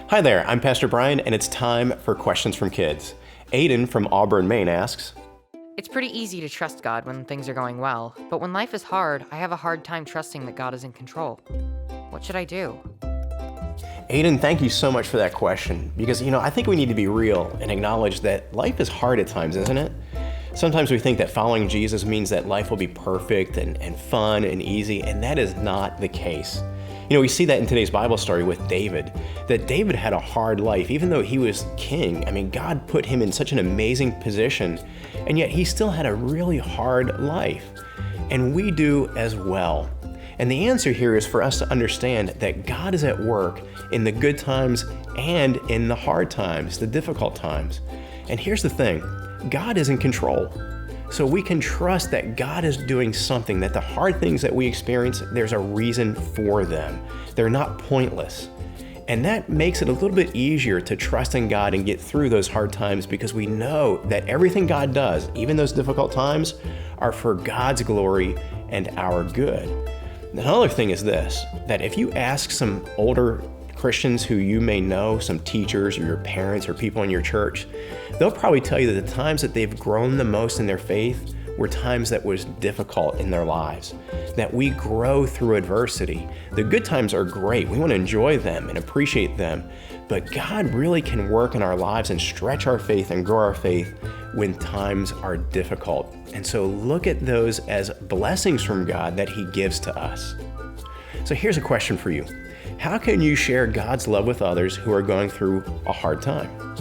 Hi there, I'm Pastor Brian, and it's time for Questions from Kids. Aiden from Auburn, Maine asks, It's pretty easy to trust God when things are going well, but when life is hard, I have a hard time trusting that God is in control. What should I do? Aiden, thank you so much for that question, because, I think we need to be real and acknowledge that life is hard at times, isn't it? Sometimes we think that following Jesus means that life will be perfect and fun and easy, and that is not the case. We see that in today's Bible story with David, that David had a hard life. Even though he was king, God put him in such an amazing position, and yet he still had a really hard life. And we do as well. And the answer here is for us to understand that God is at work in the good times and in the hard times, the difficult times. And here's the thing, God is in control. So we can trust that God is doing something, that the hard things that we experience, there's a reason for them. They're not pointless. And that makes it a little bit easier to trust in God and get through those hard times because we know that everything God does, even those difficult times, are for God's glory and our good. Another thing is this, that if you ask some older Christians who you may know, some teachers or your parents or people in your church, they'll probably tell you that the times that they've grown the most in their faith were times that was difficult in their lives, that we grow through adversity. The good times are great. We want to enjoy them and appreciate them, but God really can work in our lives and stretch our faith and grow our faith when times are difficult. And so look at those as blessings from God that He gives to us. So here's a question for you. How can you share God's love with others who are going through a hard time?